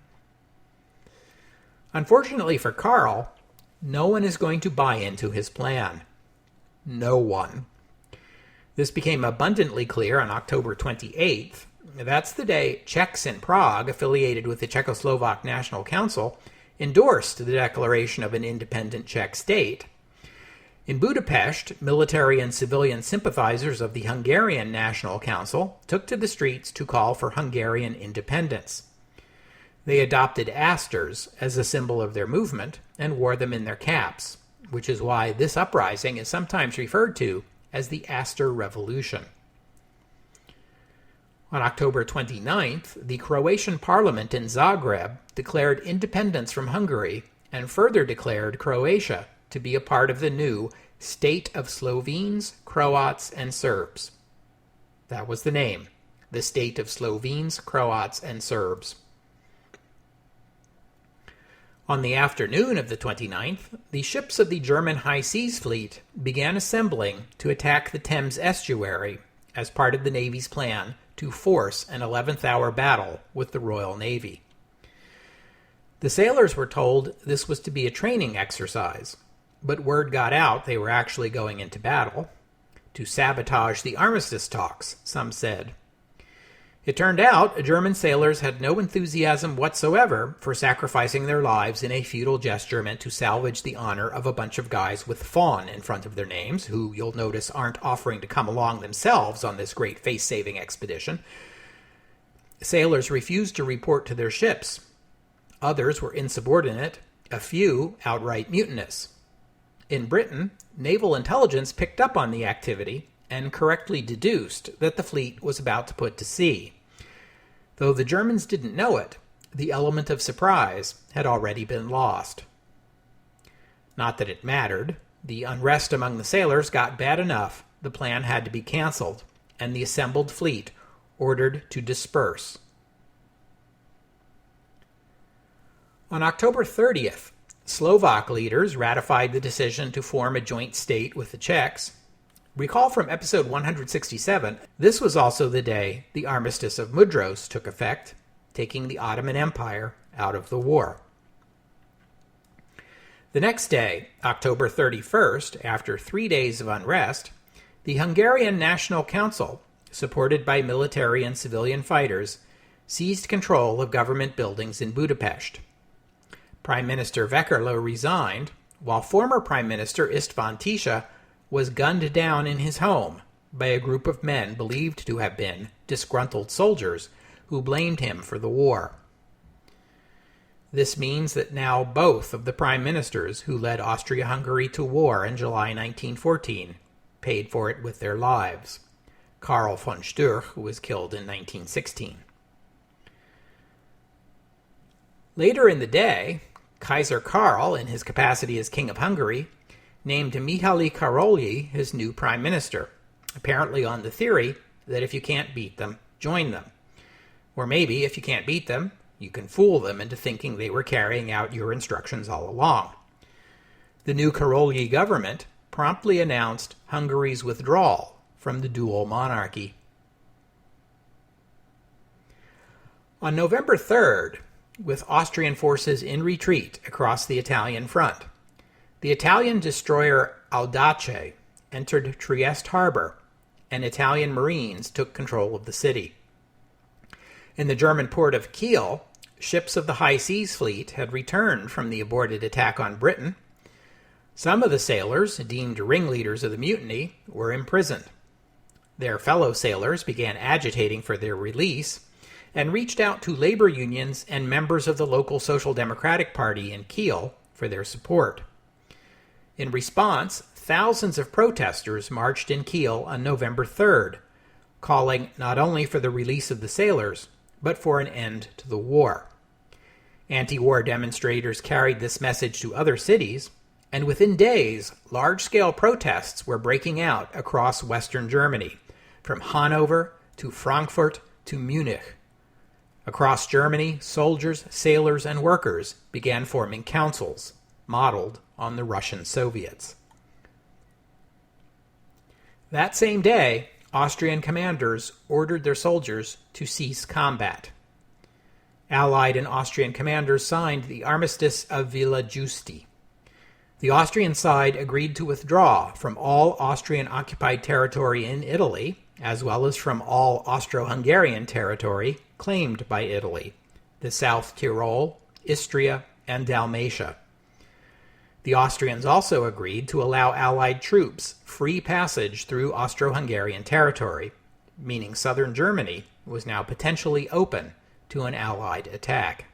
[SPEAKER 1] Unfortunately for Karl, no one is going to buy into his plan. No one. This became abundantly clear on October 28th. That's the day Czechs in Prague, affiliated with the Czechoslovak National Council, endorsed the declaration of an independent Czech state. In Budapest, military and civilian sympathizers of the Hungarian National Council took to the streets to call for Hungarian independence. They adopted asters as a symbol of their movement and wore them in their caps, which is why this uprising is sometimes referred to as the Aster Revolution. On October 29th, the Croatian parliament in Zagreb declared independence from Hungary and further declared Croatia to be a part of the new State of Slovenes, Croats, and Serbs. That was the name, the State of Slovenes, Croats, and Serbs. On the afternoon of the 29th, the ships of the German High Seas Fleet began assembling to attack the Thames estuary as part of the Navy's plan to force an 11th-hour battle with the Royal Navy. The sailors were told this was to be a training exercise, but word got out they were actually going into battle. To sabotage the armistice talks, some said. It turned out German sailors had no enthusiasm whatsoever for sacrificing their lives in a futile gesture meant to salvage the honor of a bunch of guys with fawn in front of their names, who, you'll notice, aren't offering to come along themselves on this great face-saving expedition. Sailors refused to report to their ships. Others were insubordinate, a few outright mutinous. In Britain, naval intelligence picked up on the activity and correctly deduced that the fleet was about to put to sea. Though the Germans didn't know it, the element of surprise had already been lost. Not that it mattered. The unrest among the sailors got bad enough. The plan had to be canceled, and the assembled fleet ordered to disperse. On October 30th, Slovak leaders ratified the decision to form a joint state with the Czechs. Recall from episode 167, this was also the day the Armistice of Mudros took effect, taking the Ottoman Empire out of the war. The next day, October 31st, after 3 days of unrest, the Hungarian National Council, supported by military and civilian fighters, seized control of government buildings in Budapest. Prime Minister Veckerle resigned, while former Prime Minister István Tisza was gunned down in his home by a group of men believed to have been disgruntled soldiers who blamed him for the war. This means that now both of the prime ministers who led Austria-Hungary to war in July 1914 paid for it with their lives. Karl von Storch was killed in 1916. Later in the day, Kaiser Karl, in his capacity as King of Hungary, named Mihaly Károlyi his new prime minister, apparently on the theory that if you can't beat them, join them. Or maybe, if you can't beat them, you can fool them into thinking they were carrying out your instructions all along. The new Karolyi government promptly announced Hungary's withdrawal from the dual monarchy. On November 3rd, with Austrian forces in retreat across the Italian front, the Italian destroyer Audace entered Trieste harbor, and Italian Marines took control of the city. In the German port of Kiel, ships of the High Seas Fleet had returned from the aborted attack on Britain. Some of the sailors, deemed ringleaders of the mutiny, were imprisoned. Their fellow sailors began agitating for their release and reached out to labor unions and members of the local Social Democratic Party in Kiel for their support. In response, thousands of protesters marched in Kiel on November 3rd, calling not only for the release of the sailors, but for an end to the war. Anti-war demonstrators carried this message to other cities, and within days, large-scale protests were breaking out across Western Germany, from Hanover to Frankfurt to Munich. Across Germany, soldiers, sailors, and workers began forming councils, modeled on the Russian Soviets. That same day, Austrian commanders ordered their soldiers to cease combat. Allied and Austrian commanders signed the Armistice of Villa Giusti. The Austrian side agreed to withdraw from all Austrian-occupied territory in Italy, as well as from all Austro-Hungarian territory claimed by Italy, the South Tyrol, Istria, and Dalmatia. The Austrians also agreed to allow Allied troops free passage through Austro-Hungarian territory, meaning southern Germany was now potentially open to an Allied attack.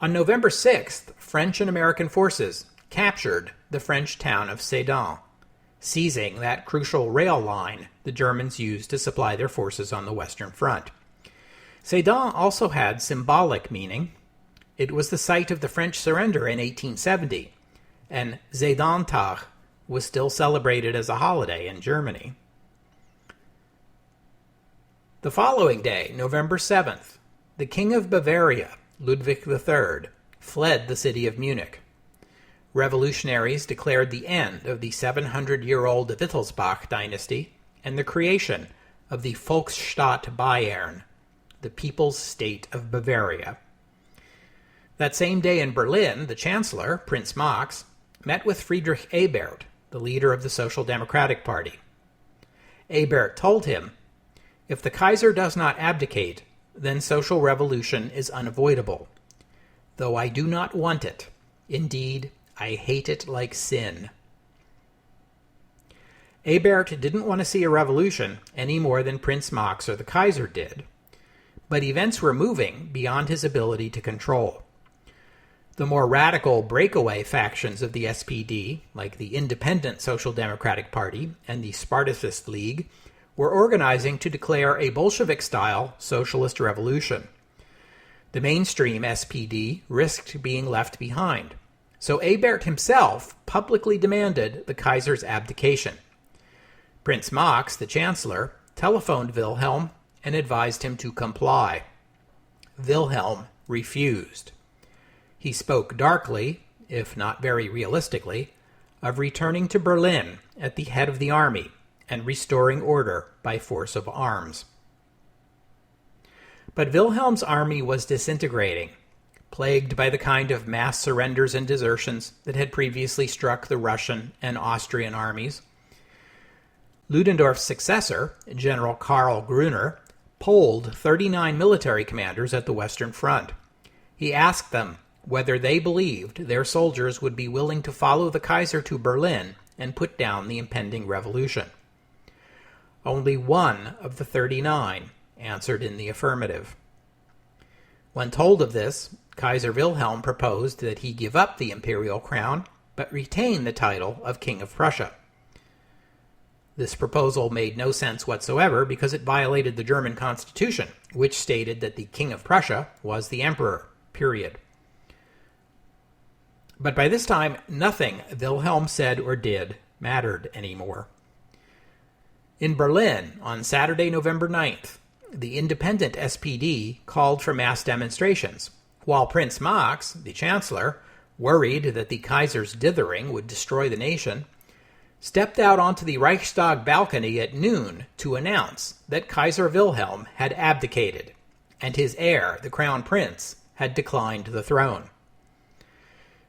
[SPEAKER 1] On November 6th, French and American forces captured the French town of Sedan, seizing that crucial rail line the Germans used to supply their forces on the Western Front. Sedan also had symbolic meaning. It was the site of the French surrender in 1870, and Sedantag was still celebrated as a holiday in Germany. The following day, November 7th, the King of Bavaria, Ludwig III, fled the city of Munich. Revolutionaries declared the end of the 700-year-old Wittelsbach dynasty and the creation of the Volksstaat Bayern, the People's State of Bavaria. That same day in Berlin, the Chancellor, Prince Max, met with Friedrich Ebert, the leader of the Social Democratic Party. Ebert told him, "If the Kaiser does not abdicate, then social revolution is unavoidable. Though I do not want it. Indeed, I hate it like sin." Ebert didn't want to see a revolution any more than Prince Max or the Kaiser did. But events were moving beyond his ability to control. The more radical breakaway factions of the SPD, like the Independent Social Democratic Party and the Spartacist League, were organizing to declare a Bolshevik-style socialist revolution. The mainstream SPD risked being left behind, so Ebert himself publicly demanded the Kaiser's abdication. Prince Max, the Chancellor, telephoned Wilhelm and advised him to comply. Wilhelm refused. He spoke darkly, if not very realistically, of returning to Berlin at the head of the army and restoring order by force of arms. But Wilhelm's army was disintegrating, plagued by the kind of mass surrenders and desertions that had previously struck the Russian and Austrian armies. Ludendorff's successor, General Karl Gruner, polled 39 military commanders at the Western Front. He asked them whether they believed their soldiers would be willing to follow the Kaiser to Berlin and put down the impending revolution. Only one of the 39 answered in the affirmative. When told of this, Kaiser Wilhelm proposed that he give up the imperial crown, but retain the title of King of Prussia. This proposal made no sense whatsoever because it violated the German constitution, which stated that the King of Prussia was the emperor, period. But by this time, nothing Wilhelm said or did mattered anymore. In Berlin, on Saturday, November 9th, the independent SPD called for mass demonstrations, while Prince Max, the Chancellor, worried that the Kaiser's dithering would destroy the nation, stepped out onto the Reichstag balcony at noon to announce that Kaiser Wilhelm had abdicated, and his heir, the Crown Prince, had declined the throne.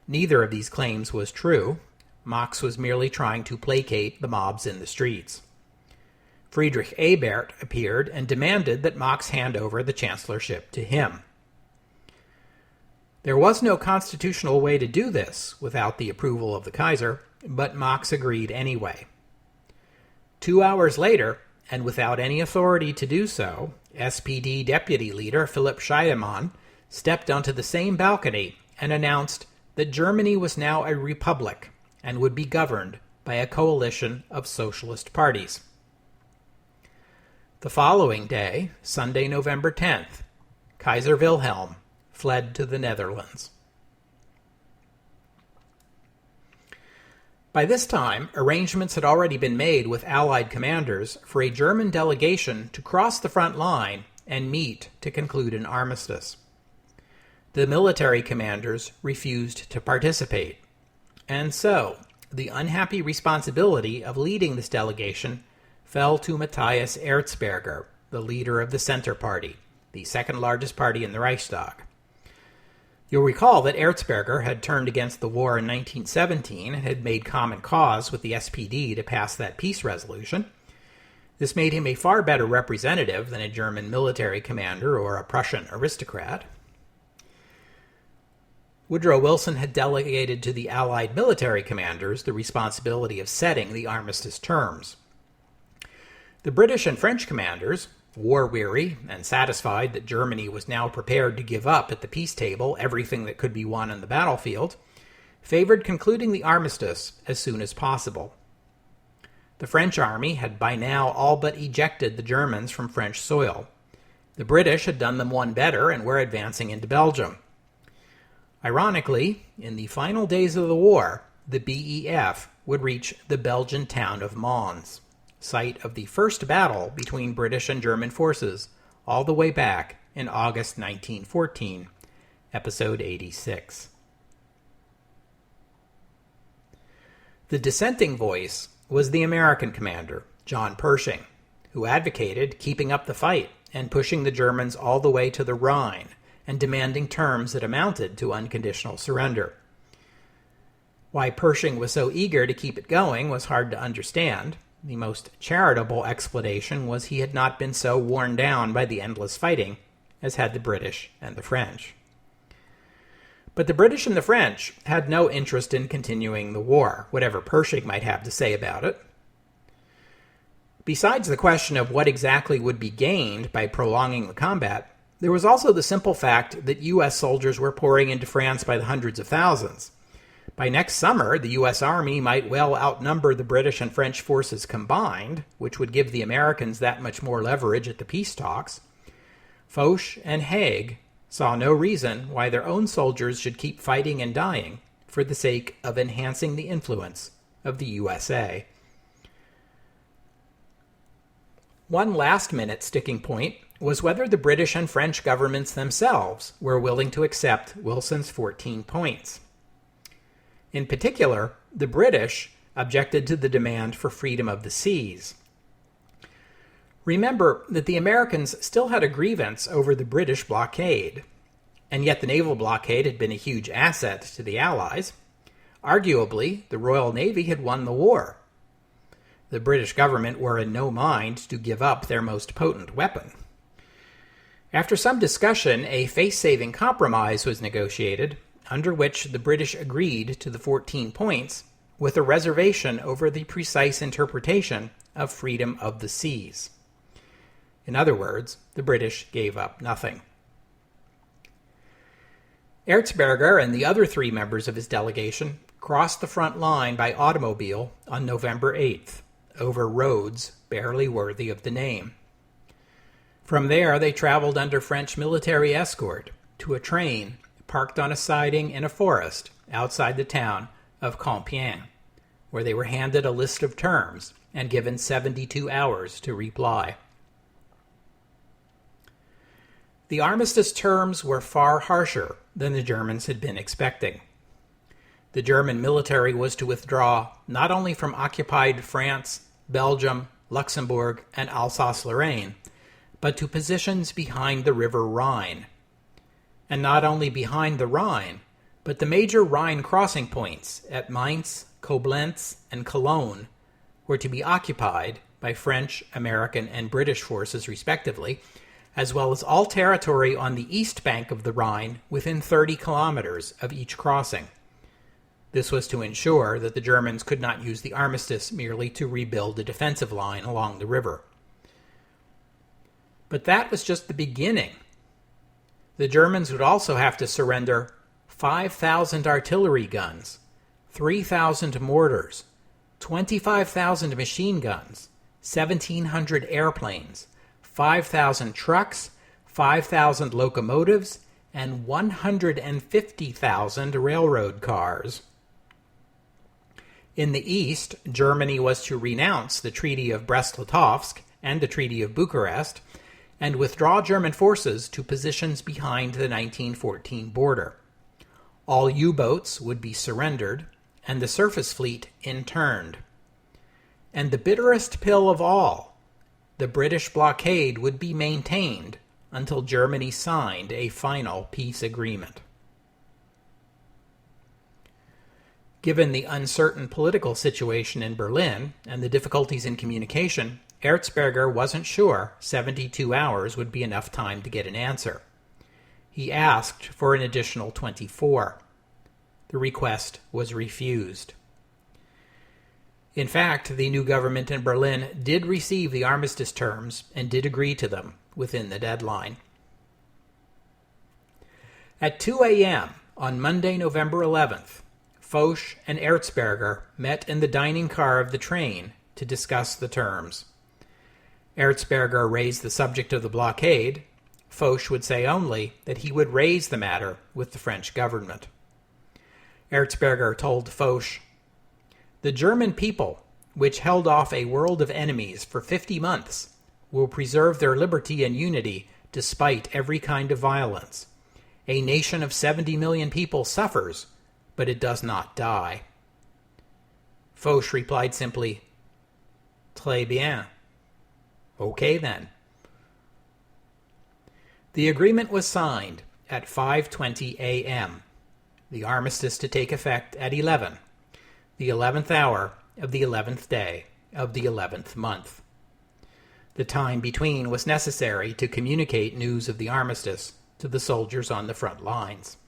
[SPEAKER 1] Neither of these claims was true. Max was merely trying to placate the mobs in the streets. Friedrich Ebert appeared and demanded that Max hand over the chancellorship to him. There was no constitutional way to do this without the approval of the Kaiser, but Max agreed anyway. 2 hours later, and without any authority to do so, SPD deputy leader Philipp Scheidemann stepped onto the same balcony and announced that Germany was now a republic and would be governed by a coalition of socialist parties. The following day, Sunday, November 10th, Kaiser Wilhelm fled to the Netherlands. By this time, arrangements had already been made with Allied commanders for a German delegation to cross the front line and meet to conclude an armistice. The military commanders refused to participate, and so the unhappy responsibility of leading this delegation fell to Matthias Erzberger, the leader of the Centre Party, the second largest party in the Reichstag. You'll recall that Erzberger had turned against the war in 1917 and had made common cause with the SPD to pass that peace resolution. This made him a far better representative than a German military commander or a Prussian aristocrat. Woodrow Wilson had delegated to the Allied military commanders the responsibility of setting the armistice terms. The British and French commanders, war-weary and satisfied that Germany was now prepared to give up at the peace table everything that could be won on the battlefield, favored concluding the armistice as soon as possible. The French army had by now all but ejected the Germans from French soil. The British had done them one better and were advancing into Belgium. Ironically, in the final days of the war, the BEF would reach the Belgian town of Mons, site of the first battle between British and German forces, all the way back in August 1914, episode 86. The dissenting voice was the American commander, John Pershing, who advocated keeping up the fight and pushing the Germans all the way to the Rhine and demanding terms that amounted to unconditional surrender. Why Pershing was so eager to keep it going was hard to understand. The most charitable explanation was he had not been so worn down by the endless fighting as had the British and the French. But the British and the French had no interest in continuing the war, whatever Pershing might have to say about it. Besides the question of what exactly would be gained by prolonging the combat, there was also the simple fact that U.S. soldiers were pouring into France by the hundreds of thousands. By next summer, the U.S. Army might well outnumber the British and French forces combined, which would give the Americans that much more leverage at the peace talks. Foch and Haig saw no reason why their own soldiers should keep fighting and dying for the sake of enhancing the influence of the USA. One last-minute sticking point was whether the British and French governments themselves were willing to accept Wilson's 14 points. In particular, the British objected to the demand for freedom of the seas. Remember that the Americans still had a grievance over the British blockade, and yet the naval blockade had been a huge asset to the Allies. Arguably, the Royal Navy had won the war. The British government were in no mind to give up their most potent weapon. After some discussion, a face-saving compromise was negotiated, under which the British agreed to the 14 points, with a reservation over the precise interpretation of freedom of the seas. In other words, the British gave up nothing. Erzberger and the other 3 members of his delegation crossed the front line by automobile on November 8th, over roads barely worthy of the name. From there, they traveled under French military escort to a train parked on a siding in a forest outside the town of Compiègne, where they were handed a list of terms and given 72 hours to reply. The armistice terms were far harsher than the Germans had been expecting. The German military was to withdraw not only from occupied France, Belgium, Luxembourg, and Alsace-Lorraine, but to positions behind the river Rhine. And not only behind the Rhine, but the major Rhine crossing points at Mainz, Koblenz, and Cologne were to be occupied by French, American, and British forces respectively, as well as all territory on the east bank of the Rhine within 30 kilometers of each crossing. This was to ensure that the Germans could not use the armistice merely to rebuild a defensive line along the river. But that was just the beginning. The Germans would also have to surrender 5,000 artillery guns, 3,000 mortars, 25,000 machine guns, 1,700 airplanes, 5,000 trucks, 5,000 locomotives, and 150,000 railroad cars. In the east, Germany was to renounce the Treaty of Brest-Litovsk and the Treaty of Bucharest, and withdraw German forces to positions behind the 1914 border. All U-boats would be surrendered, and the surface fleet interned. And the bitterest pill of all, the British blockade would be maintained until Germany signed a final peace agreement. Given the uncertain political situation in Berlin and the difficulties in communication, Erzberger wasn't sure 72 hours would be enough time to get an answer. He asked for an additional 24. The request was refused. In fact, the new government in Berlin did receive the armistice terms and did agree to them within the deadline. At 2 a.m. on Monday, November 11th, Foch and Erzberger met in the dining car of the train to discuss the terms. Erzberger raised the subject of the blockade. Foch would say only that he would raise the matter with the French government. Erzberger told Foch, "The German people, which held off a world of enemies for 50 months, will preserve their liberty and unity despite every kind of violence. A nation of 70 million people suffers, but it does not die." Foch replied simply, "Très bien." Okay then. The agreement was signed at 5:20 a.m., the armistice to take effect at 11, the 11th hour of the 11th day of the 11th month. The time between was necessary to communicate news of the armistice to the soldiers on the front lines.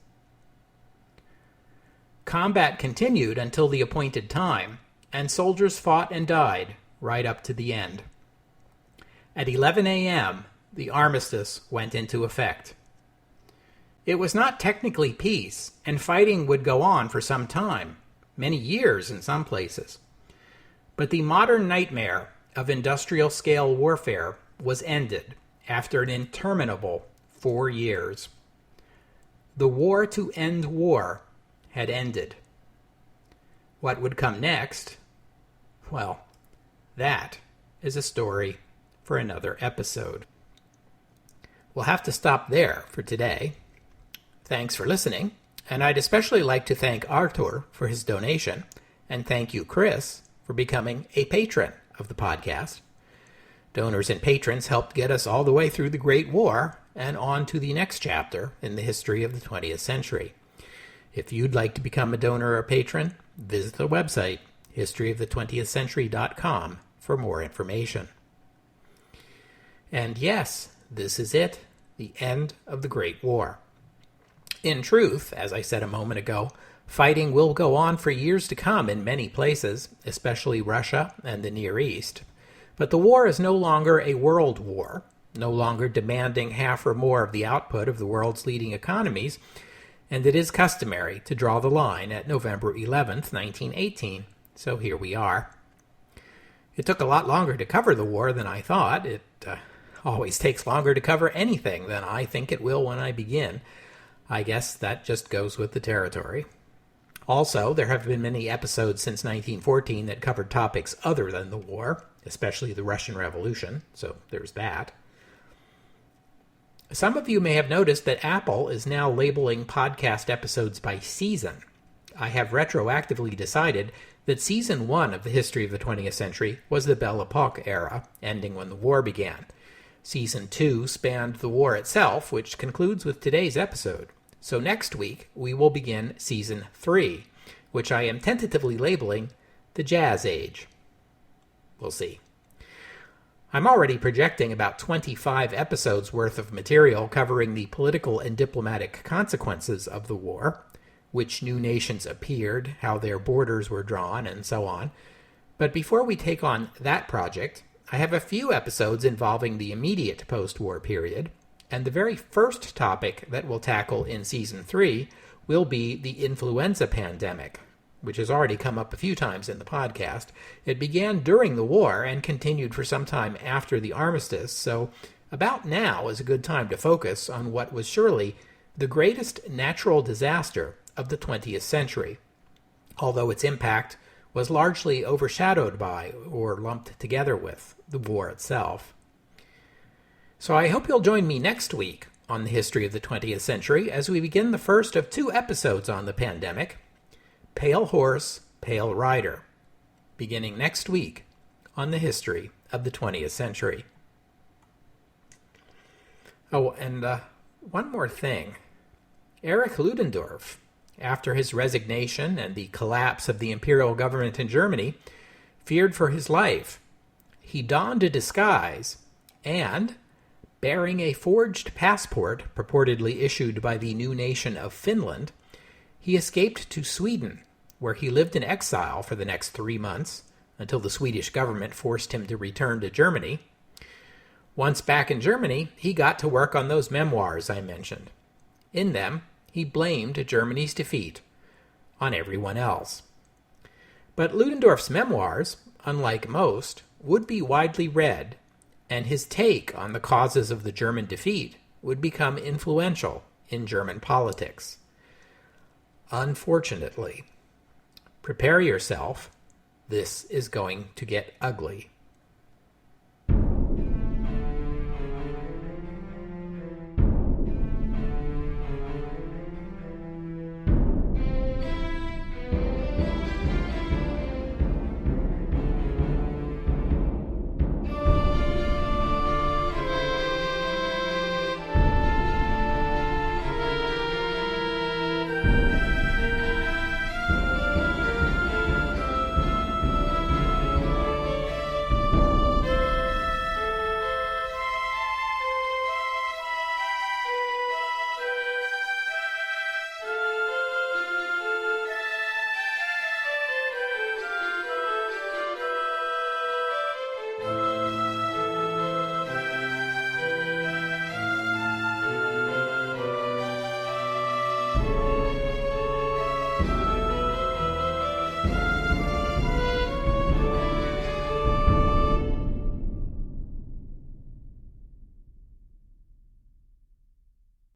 [SPEAKER 1] Combat continued until the appointed time, and soldiers fought and died right up to the end. At 11 a.m., the armistice went into effect. It was not technically peace, and fighting would go on for some time, many years in some places. But the modern nightmare of industrial-scale warfare was ended after an interminable 4 years. The war to end war had ended. What would come next? Well, that is a story for another episode. We'll have to stop there for today. Thanks for listening, and I'd especially like to thank Artur for his donation, and thank you, Chris, for becoming a patron of the podcast. Donors and patrons helped get us all the way through the Great War and on to the next chapter in the history of the 20th century. If you'd like to become a donor or patron, visit the website, historyofthe20thcentury.com, for more information. And yes, this is it, the end of the Great War. In truth, as I said a moment ago, fighting will go on for years to come in many places, especially Russia and the Near East. But the war is no longer a world war, no longer demanding half or more of the output of the world's leading economies, and it is customary to draw the line at November 11th, 1918, so here we are. It took a lot longer to cover the war than I thought. It always takes longer to cover anything than I think it will when I begin. I guess that just goes with the territory. Also, there have been many episodes since 1914 that covered topics other than the war, especially the Russian Revolution, so there's that. Some of you may have noticed that Apple is now labeling podcast episodes by season. I have retroactively decided that Season 1 of the History of the 20th Century was the Belle Epoque era, ending when the war began. Season 2 spanned the war itself, which concludes with today's episode. So next week, we will begin Season 3, which I am tentatively labeling the Jazz Age. We'll see. I'm already projecting about 25 episodes worth of material covering the political and diplomatic consequences of the war, which new nations appeared, how their borders were drawn, and so on. But before we take on that project, I have a few episodes involving the immediate post-war period, and the very first topic that we'll tackle in Season 3 will be the influenza pandemic, which has already come up a few times in the podcast. It began during the war and continued for some time after the armistice, so about now is a good time to focus on what was surely the greatest natural disaster of the 20th century, although its impact was largely overshadowed by, or lumped together with, the war itself. So I hope you'll join me next week on the history of the 20th century as we begin the first of 2 episodes on the pandemic, Pale Horse, Pale Rider, beginning next week on the history of the 20th century. Oh, and one more thing. Erich Ludendorff, after his resignation and the collapse of the imperial government in Germany, feared for his life. He donned a disguise and, bearing a forged passport purportedly issued by the new nation of Finland, he escaped to Sweden, where he lived in exile for the next 3 months, until the Swedish government forced him to return to Germany. Once back in Germany, he got to work on those memoirs I mentioned. In them, he blamed Germany's defeat on everyone else. But Ludendorff's memoirs, unlike most, would be widely read, and his take on the causes of the German defeat would become influential in German politics. Unfortunately, prepare yourself, this is going to get ugly.